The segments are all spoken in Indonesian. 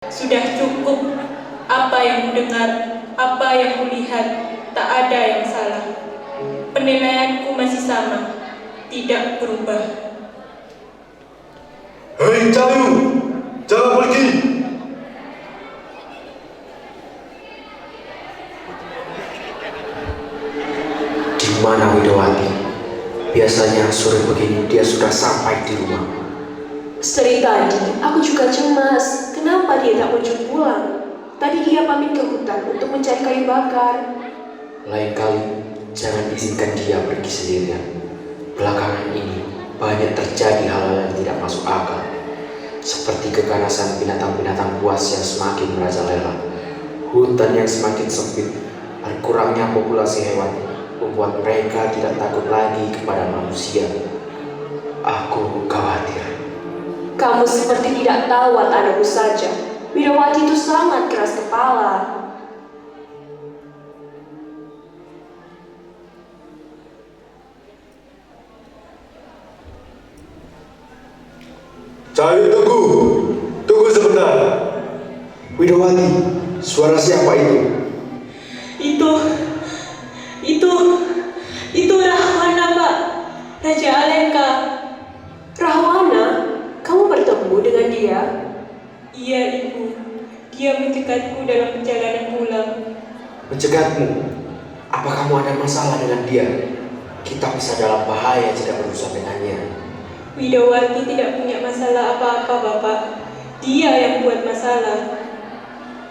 Sudah cukup. Apa yang kudengar, apa yang kulihat, tak ada yang salah. Penilaianku masih sama, tidak berubah. Hei Cahayu, jangan pergi. Di mana Widawati? Biasanya sore begini dia sudah sampai di rumah. Seri tadi, aku juga cemas. Kenapa dia tak muncul pulang? Tadi dia pamit ke hutan untuk mencari kayu bakar. Lain kali, jangan izinkan dia pergi sendirian. Belakangan ini, banyak terjadi hal-hal yang tidak masuk akal. Seperti keganasan binatang-binatang buas yang semakin merajalela. Hutan yang semakin sempit, dan kurangnya populasi hewan membuat mereka tidak takut lagi kepada manusia. Aku khawatir. Kamu seperti tidak tahu anakku saja. Widawati itu sangat keras kepala. Cahayu, tunggu sebentar. Widawati, suara siapa itu? Itu Rahwana, Pak. Raja Alengka. Rahwana, kamu bertemu dengan dia? Iya, Ibu. Dia mencegatku dalam perjalanan pulang. Mencegatmu? Apa kamu ada masalah dengan dia? Kita bisa dalam bahaya jika berurusan dengannya. Widawati tidak punya masalah apa-apa, Bapak. Dia yang buat masalah.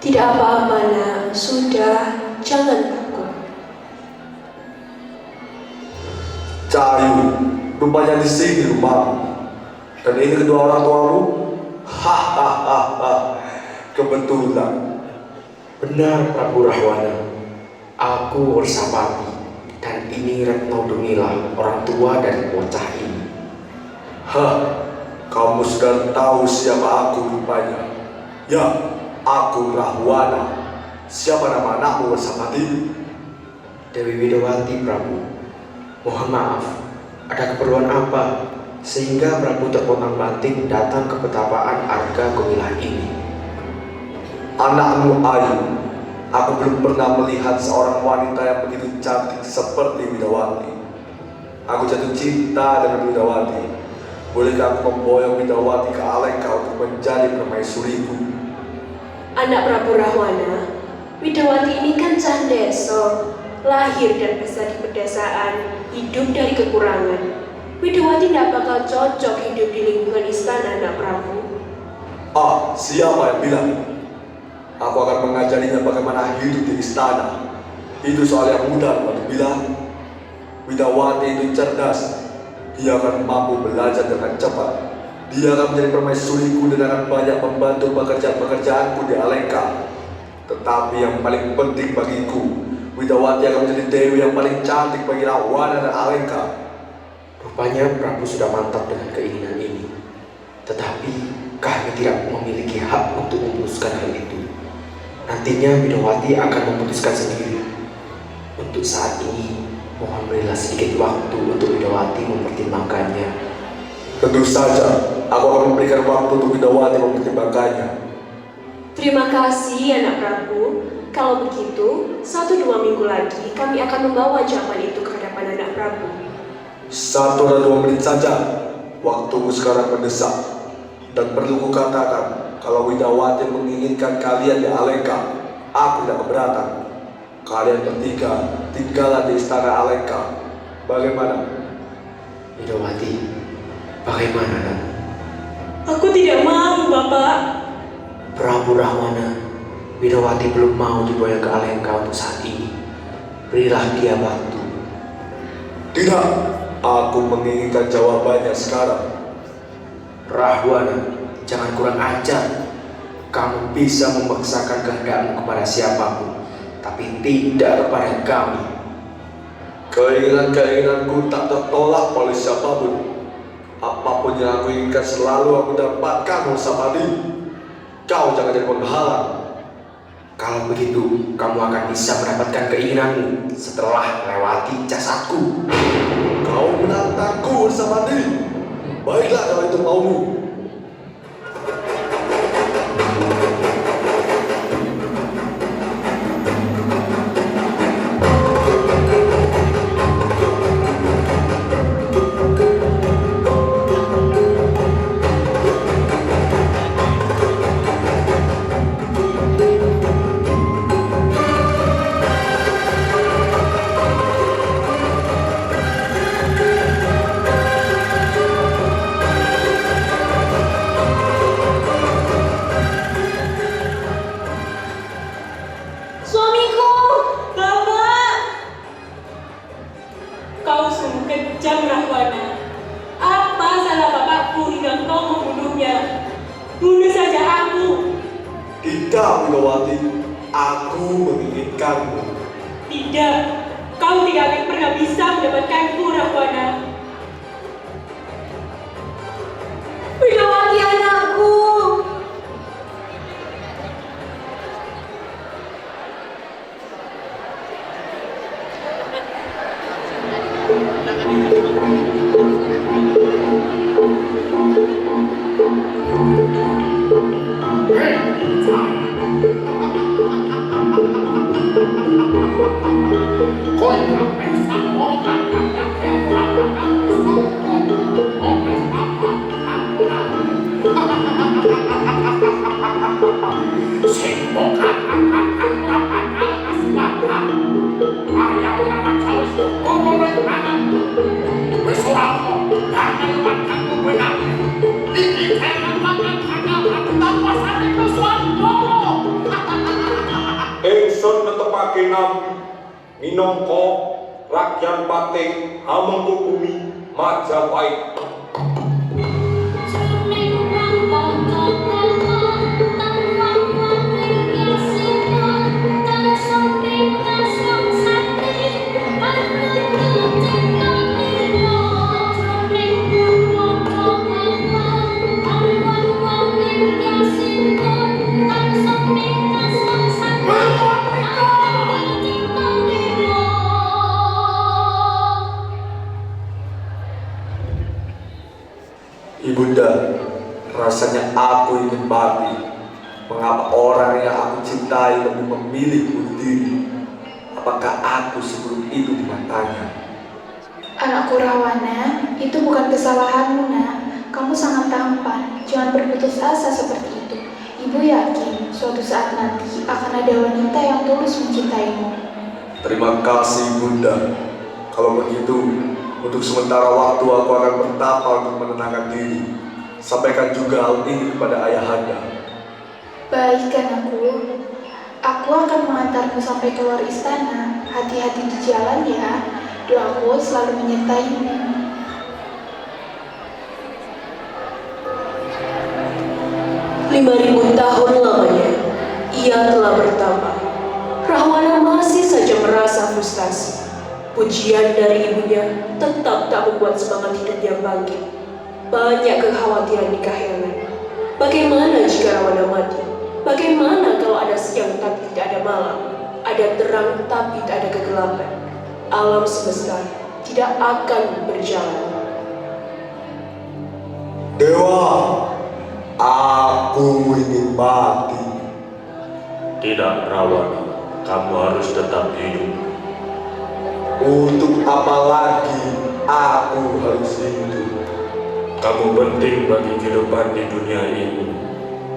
Tidak apa-apa, nak. Sudah, jangan takut. Cahayu, rupanya di sini rumahmu. Dan ini kedua orang tuamu? Hahaha, kebetulan. Benar, Prabu Rahwana. Aku Worsapati, dan ini Retno Dumila, orang tua dari bocah ini. Hah, kamu sudah tahu siapa aku rupanya. Ya, aku Rahwana. Siapa nama anakmu, Worsapati? Dewi Widawati, Prabu. Mohon maaf, ada keperluan apa sehingga Prabu terpontang-panting datang ke petapaan Arga Gumilah ini? Anakmu Ayu. Aku belum pernah melihat seorang wanita yang begitu cantik seperti Widawati. Aku jatuh cinta dengan Widawati. Bolehkah aku memboyong Widawati ke Alengka untuk menjadi permaisuriku? Anak Prabu Rahwana, Widawati ini kan candeso. Lahir dan besar di pedesaan, hidup dari kekurangan. Widawati tidak bakal cocok hidup di lingkungan istana, anak Prabu. Ah, siapa yang bilang? Aku akan mengajarinya bagaimana hidup di istana. Itu soal yang mudah untuk bilang. Widawati itu cerdas. Dia akan mampu belajar dengan cepat. Dia akan menjadi permaisuriku dan akan banyak membantu pekerjaan-pekerjaanku di Alengka. Tetapi yang paling penting bagiku, Widawati akan menjadi dewi yang paling cantik bagi Rahwana dan Alengka. Rupanya Prabu sudah mantap dengan keinginan ini. Tetapi kami tidak memiliki hak untuk memutuskan hal itu. Nantinya Widawati akan memutuskan sendiri. Untuk saat ini, mohon berilah sedikit waktu untuk Widawati mempertimbangkannya. Tentu saja, aku akan memberikan waktu untuk Widawati mempertimbangkannya. Terima kasih, anak Prabu. Kalau begitu, 1-2 minggu lagi kami akan membawa jawaban itu ke hadapan anak Prabu. 1 atau 2 menit saja. Waktumu sekarang mendesak. Dan perlu kukatakan, kalau Widawati menginginkan kalian di Alengka, aku tidak keberatan. Kalian bertiga tinggallah di istana Alengka. Bagaimana? Widawati, bagaimana, nak? Aku tidak mau, Bapak. Prabu Rahwana, Widawati belum mau diboyong ke Alengka untuk saat ini. Berilah dia waktu. Tidak, aku menginginkan jawabannya sekarang. Rahwana, jangan kurang ajar. Kamu bisa memaksakan kehendakmu kepada siapapun, tapi tidak kepada kami. Keinginan-keinginanku tak tertolak oleh siapapun. Apapun yang aku inginkan selalu aku dapatkan, Worsapati. Kau jangan jadi penghalang. Kalau begitu, kamu akan bisa mendapatkan keinginanmu setelah melewati jasadku. Kau menantangku, Worsapati. Baiklah kalau itu maumu. Tidak, Widawati. Aku menginginkanmu. Tidak, kau tidak akan pernah bisa mendapatkanku, Rahwana. Widawati anakku. Ingsun netepake nami minangka rakyat Patih Hamengkubumi Majapahit. Ibunda, rasanya aku ingin mati. Mengapa orang yang aku cintai lebih memilih bunuh diri? Apakah aku seburuk itu di matanya? Anakku Rahwana, itu bukan kesalahanmu, nak. Kamu sangat tampan, jangan berputus asa seperti itu. Ibu yakin suatu saat nanti akan ada wanita yang tulus mencintaimu. Terima kasih, Bunda. Kalau begitu, untuk sementara waktu aku akan bertapa untuk menenangkan diri. Sampaikan juga hal ini kepada ayahanda. Baik, anakku. Aku akan mengantarmu sampai keluar istana. Hati-hati di jalan ya. Doaku selalu menyertaimu. 5.000 tahun lamanya, ia telah bertambah. Rahwana masih saja merasa frustasi. Pujian dari ibunya tetap tak membuat semangat hidupnya bangkit. Banyak kekhawatiran di Kahyangan. Bagaimana jika Rahwana mati? Bagaimana kalau ada siang tapi tidak ada malam? Ada terang tapi tak ada kegelapan? Alam semesta tidak akan berjalan. Dewa, aku ingin mati. Tidak, Rahwana. Kamu harus tetap hidup. Untuk apa lagi aku harus hidup? Kamu penting bagi kehidupan di dunia ini.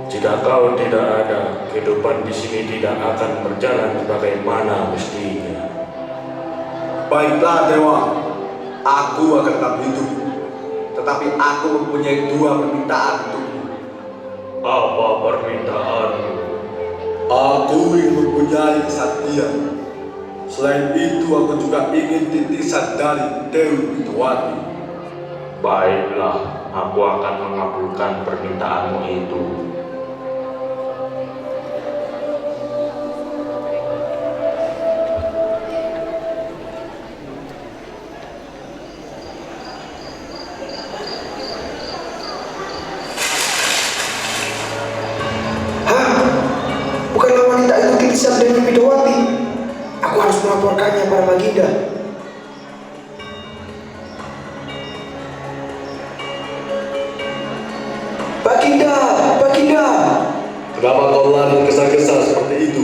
Jika kau tidak ada, kehidupan di sini tidak akan berjalan sebagaimana mestinya. Baiklah, Dewa. Aku akan tetap hidup. Tetapi aku mempunyai 2 permintaan untukmu. Apa permintaanmu? Aku ingin mempunyai kesaktian. Selain itu, aku juga ingin titisan dari Dewi Widawati. Baiklah, aku akan mengabulkan permintaanmu itu. Bukanlah wanita itu titisan Dewi Widawati. Aku harus melaporkannya pada Baginda. Baginda, Baginda. Kenapa kau lari gesa-gesa seperti itu?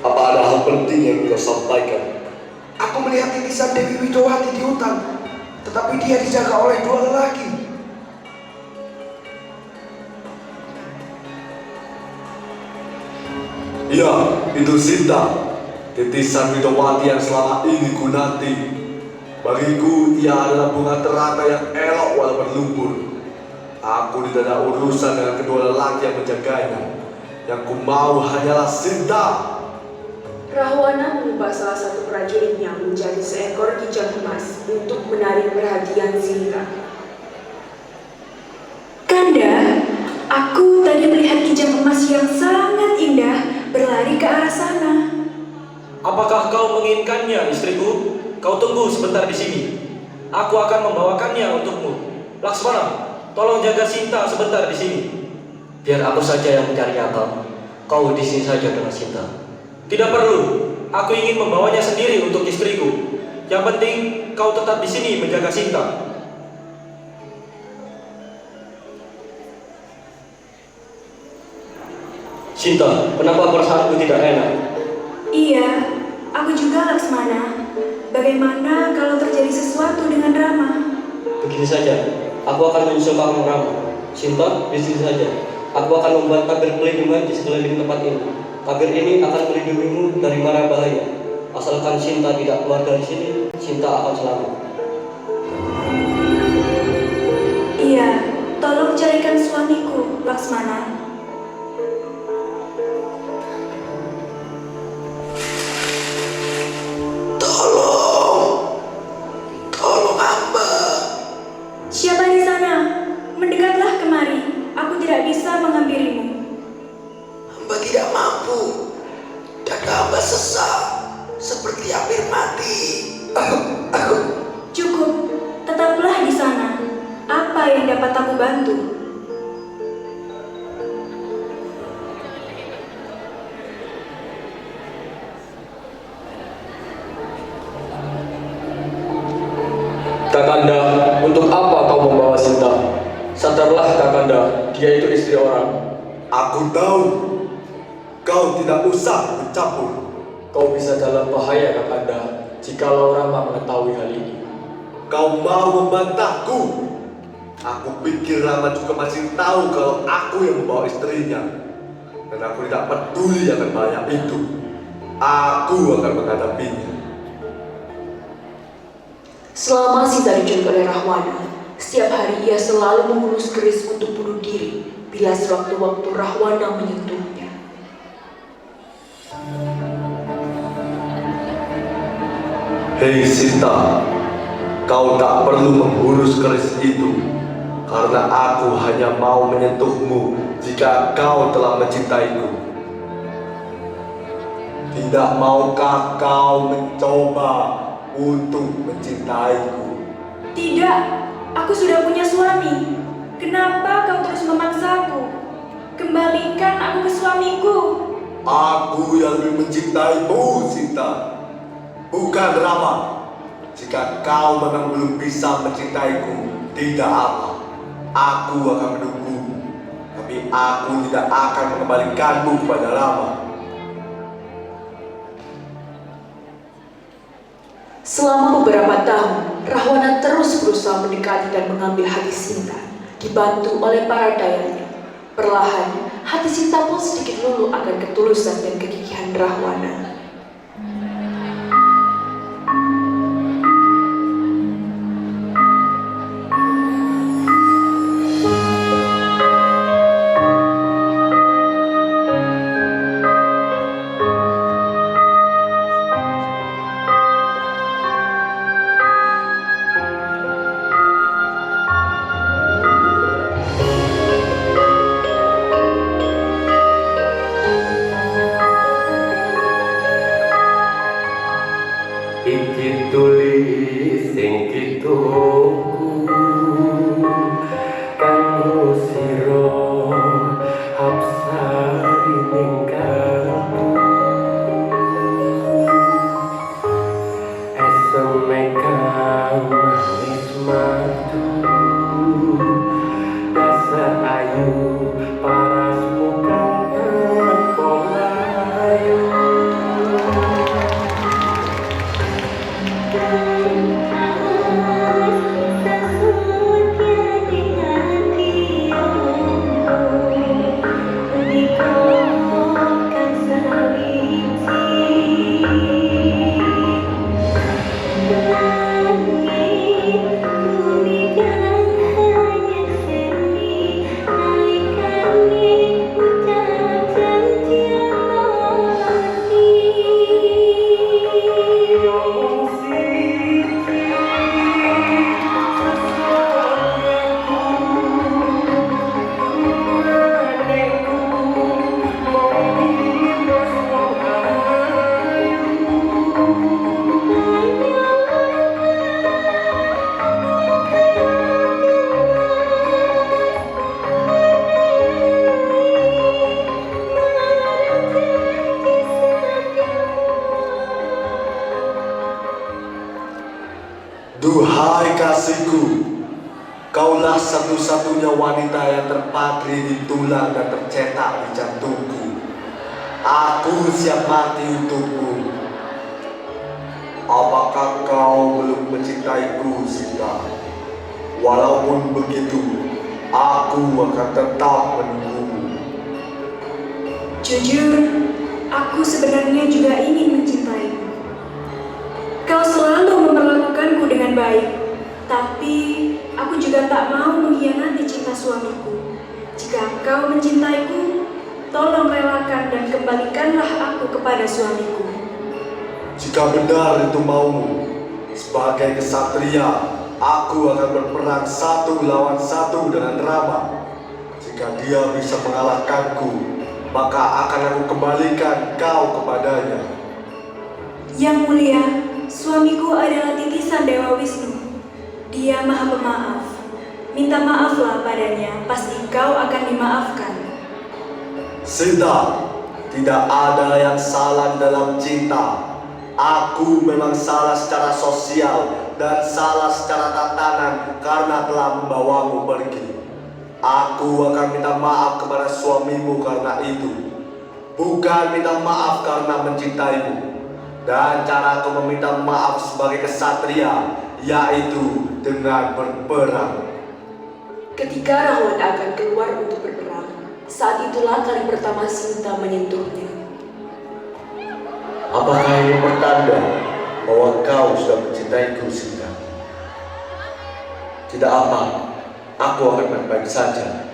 Apa ada hal penting yang kau sampaikan? Aku melihat titisan Dewi Widawati di hutan, tetapi dia dijaga oleh 2 lelaki. Ya, itu Sinta, titisan Widawati yang selama ini kunanti. Bagiku, ia adalah bunga teratai yang elok walau berlumpur. Aku tidak ada urusan dengan kedua lelaki yang menjaganya. Yang ku mau hanyalah Sinta. Rahwana mengubah salah satu prajuritnya menjadi seekor kijang emas untuk menarik perhatian Sinta. Kanda, aku tadi melihat kijang emas yang sangat menginginkannya, istriku, kau tunggu sebentar di sini. Aku akan membawakannya untukmu. Laksmana, tolong jaga Sinta sebentar di sini. Biar aku saja yang mencarinya kau. Kau di sini saja dengan Sinta. Tidak perlu. Aku ingin membawanya sendiri untuk istriku. Yang penting kau tetap di sini menjaga Sinta. Sinta, kenapa perasaanku tidak enak? Iya, aku juga Laksmana. Bagaimana kalau terjadi sesuatu dengan Rama? Begini saja, aku akan menyusul kamu Rama. Sinta, di sini saja. Aku akan membuat tabir pelindungan di sekeliling tempat ini. Tabir ini akan melindungimu dari mara bahaya. Asalkan Sinta tidak keluar dari sini, Sinta akan selamat. Iya, tolong carikan suamiku, Laksmana. Tolong hamba. Siapa di sana? Mendekatlah kemari. Aku tidak bisa menghampirimu. Hamba tidak mampu. Dada hamba sesak, seperti hampir mati. Cukup, tetaplah di sana. Apa yang dapat aku bantu? Kakanda, untuk apa kau membawa Sinta? Sadarlah Kakanda, dia itu istri orang. Aku tahu. Kau tidak usah mencampur. Kau bisa dalam bahaya Kakanda, jikalau Rama mengetahui hal ini. Kau mau membantahku? Aku pikir Rama juga masih tahu kalau aku yang membawa istrinya. Dan aku tidak peduli akan bahaya itu. Aku akan menghadapinya. Selama Sinta diculik oleh Rahwana, setiap hari ia selalu menghunus keris untuk bunuh diri bila sewaktu-waktu Rahwana menyentuhnya. Hei Sinta, kau tak perlu menghunus keris itu, karena aku hanya mau menyentuhmu jika kau telah mencintaiku. Tidak maukah kau mencoba untuk mencintaiku? Tidak, aku sudah punya suami. Kenapa kau terus memaksaku? Kembalikan aku ke suamiku. Aku yang lebih mencintaimu, Sinta, bukan Rama. Jika kau memang belum bisa mencintaiku, tidak apa. Aku akan menunggumu, tapi aku tidak akan mengembalikanmu kepada Rama. Selama beberapa tahun, Rahwana terus berusaha mendekati dan mengambil hati Sinta, dibantu oleh para dayanya. Perlahan, hati Sinta pun sedikit luluh akan ketulusan dan kegigihan Rahwana. kekasihku, kaulah satu-satunya wanita yang terpatri di tulang dan tercetak di jantungku. Aku siap mati untukmu. Apakah kau belum mencintaiku, Sinta? Walaupun begitu, aku akan tetap menunggumu. Jujur, aku sebenarnya juga ingin mencintaimu. Kau selalu memperlakukanku dengan baik, tapi aku juga tak mau mengkhianati cinta suamiku. Jika kau mencintaiku, tolong relakan dan kembalikanlah aku kepada suamiku. Jika benar itu maumu, sebagai kesatria, aku akan berperang 1 lawan 1 dengan Rama. Jika dia bisa mengalahkanku, maka akan aku kembalikan kau kepadanya. Yang mulia, suamiku adalah titisan Dewa Wisnu. Dia maha pemaaf. Minta maaflah padanya, pasti kau akan dimaafkan. Sinta, tidak ada yang salah dalam cinta. Aku memang salah secara sosial dan salah secara tatanan karena telah membawamu pergi. Aku akan minta maaf kepada suamimu karena itu, bukan minta maaf karena mencintaimu. Dan cara aku meminta maaf sebagai kesatria yaitu dengan berperang. Ketika Rahwana akan keluar untuk berperang, saat itulah kali pertama Sinta menyentuhnya. Apakah ini pertanda bahwa kau sudah mencintaiku, Sinta? Tidak apa, aku akan baik-baik saja.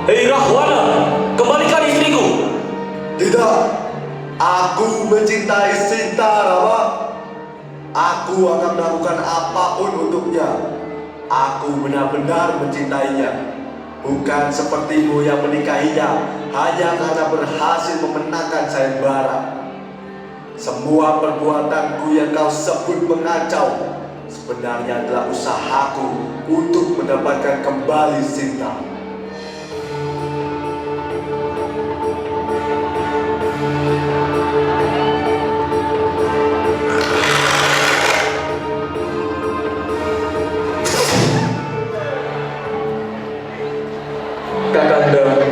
Hei Rahwana, kembalikan istriku. Tidak, aku mencintai Sinta, Rama. Aku akan melakukan apapun untuknya. Aku benar-benar mencintainya. Bukan sepertimu yang menikahinya hanya karena berhasil memenangkan sayembara. Semua perbuatanku yang kau sebut mengacau sebenarnya adalah usahaku untuk mendapatkan kembali Sinta. Kakanda,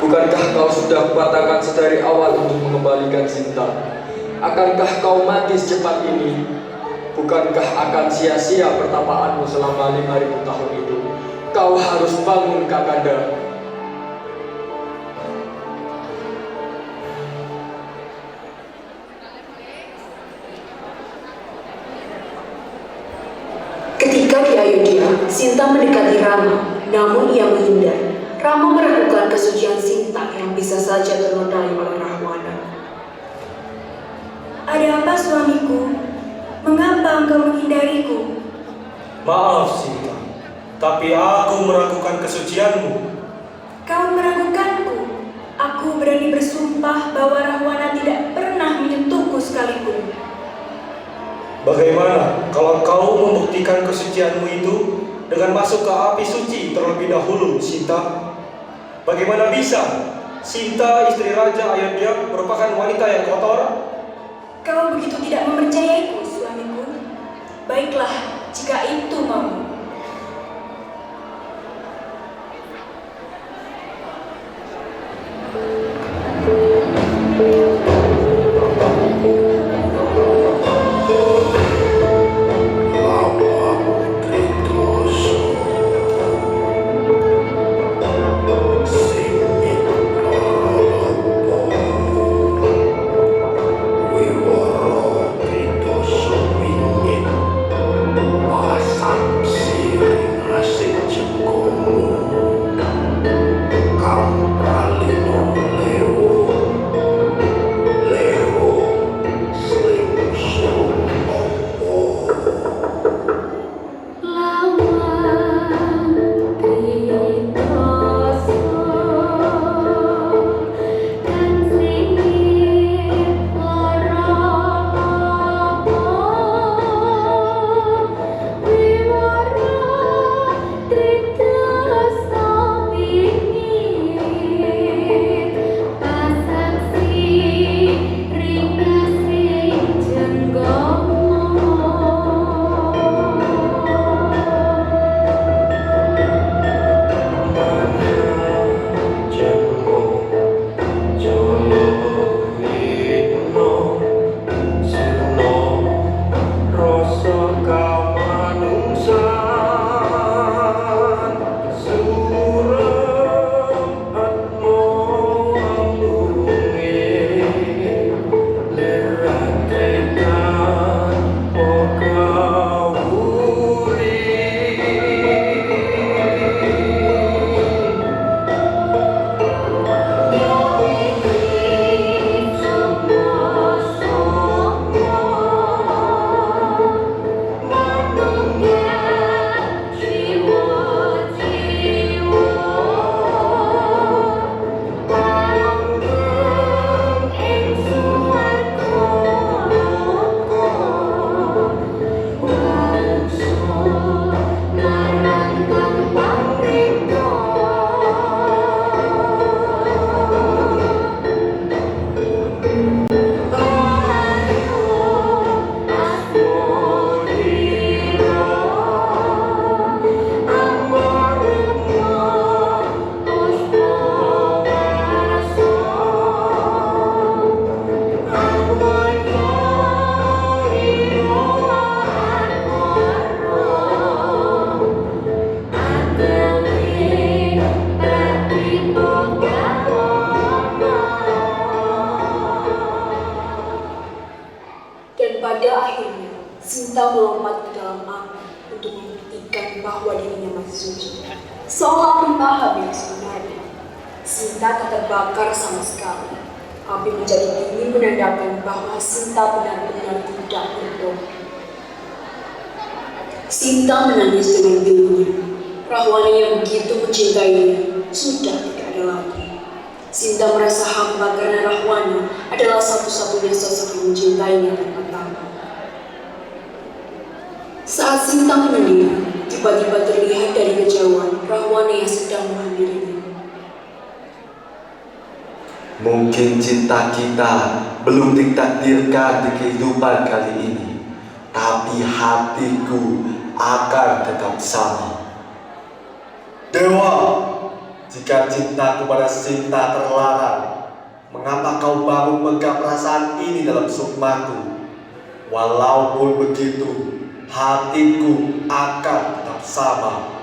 bukankah kau sudah kukatakan sedari awal untuk mengembalikan Sinta? Akankah kau mati secepat ini? Bukankah akan sia-sia pertapaanmu selama 5.000 tahun itu? Kau harus bangun, Kakanda. Ketika di Ayodhya, Sinta mendekati Rama, namun ia menghindar. Rama meragukan kesucian Sinta yang bisa saja ternodai oleh Rahwana. Ada apa suamiku? Mengapa engkau menghindariku? Maaf Sinta, tapi aku meragukan kesucianmu. Kau meragukanku? Aku berani bersumpah bahwa Rahwana tidak pernah menyentuhku sekalipun. Bagaimana kalau kau membuktikan kesucianmu itu dengan masuk ke api suci terlebih dahulu, Sinta? Bagaimana bisa Sinta, istri Raja Ayodhya, merupakan wanita yang kotor? Kau begitu tidak mempercayaiku, suamiku. Baiklah, jika itu mau. Sinta melompat ke dalam api untuk membuktikan bahwa dirinya masih suci. Seolah paham yang sebenarnya. Sinta tak terbakar sama sekali. Api menjadi dingin menandakan bahwa Sinta benar-benar tidak berbohong. Sinta menangis dengan bingungnya. Rahwana yang begitu mencintainya sudah tidak ada lagi. Sinta merasa hampa karena Rahwana adalah satu-satunya sosok yang mencintainya tanpa tahu. Saat Sinta menendang, tiba-tiba terlihat dari kejauhan Rahwana yang sedang menghampirinya. Mungkin cinta kita belum ditakdirkan di kehidupan kali ini, tapi hatiku akan tetap sama. Dewa, jika cinta kepada Sinta terlarang, mengapa kau baru memegang perasaan ini dalam sukmaku? Walaupun begitu, hatiku akan tetap sama.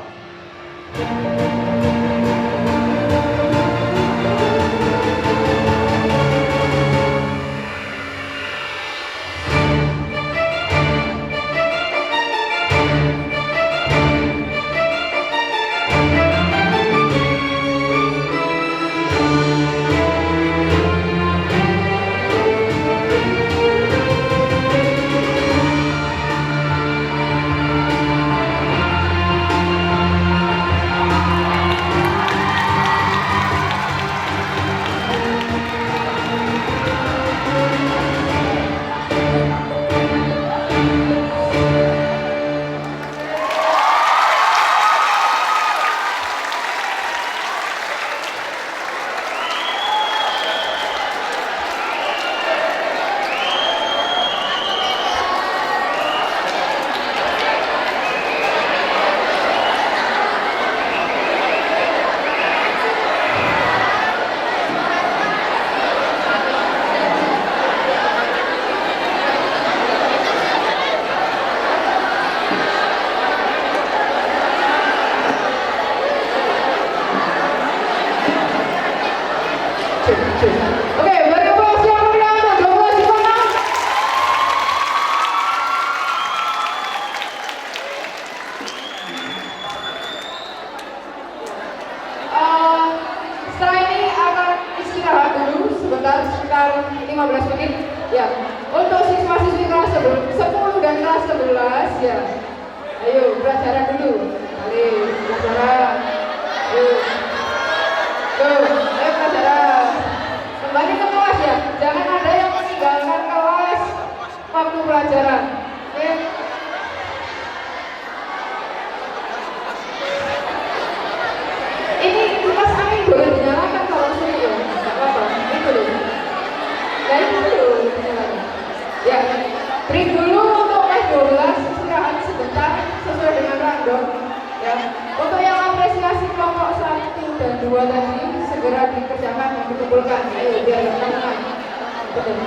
Setelah ini akan istirahat dulu sekitar 15 menit. Ya, untuk siswa-siswi kelas 10 dan kelas 11 ya. Ayo pelajaran dulu. Mari pelajaran. Ayo pelajaran. Kembali ke kelas ya. Jangan ada yang meninggalkan kelas waktu pelajaran. Oke. Ini kipas angin boleh dinyalakan kalau sini ya, nggak apa-apa. Itu loh. Ya itu dulu dinyalakan. Ya, break dulu untuk kelas 12 istirahat sebentar sesuai dengan random. Ya, untuk yang apresiasi kelompok 1 dan 2 tadi segera dikerjakan dan dikumpulkan. Ayo biar teman-teman. Betul.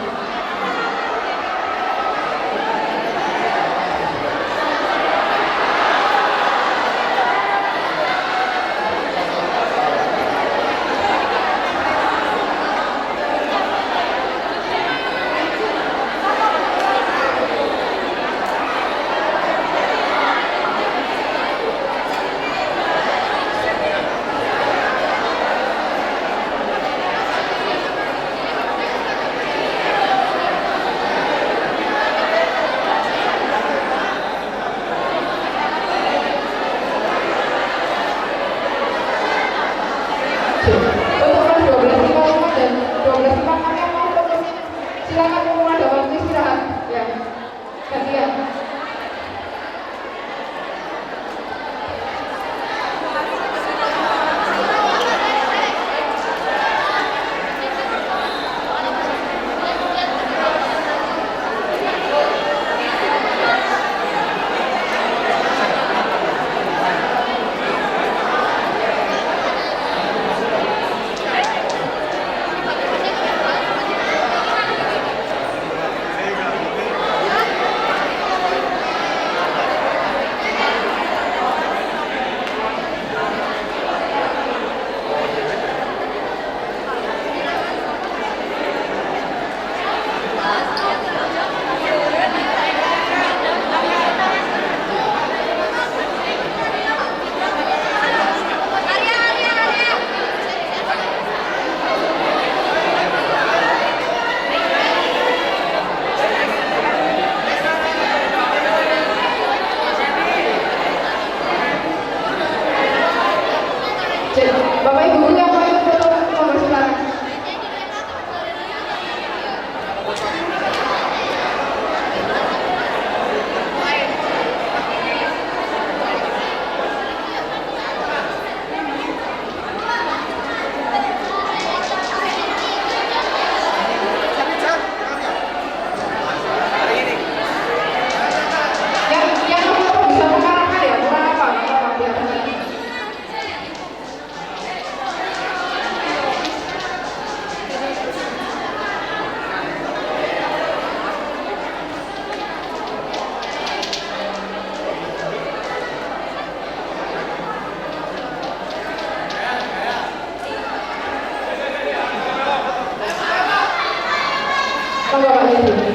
Monggo Pak Lili.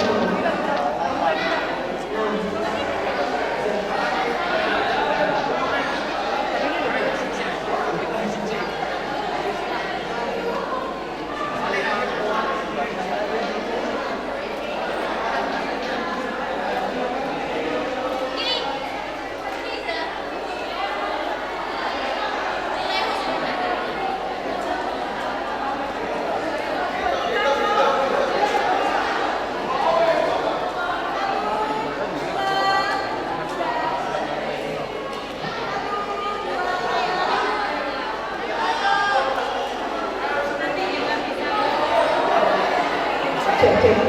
Cek.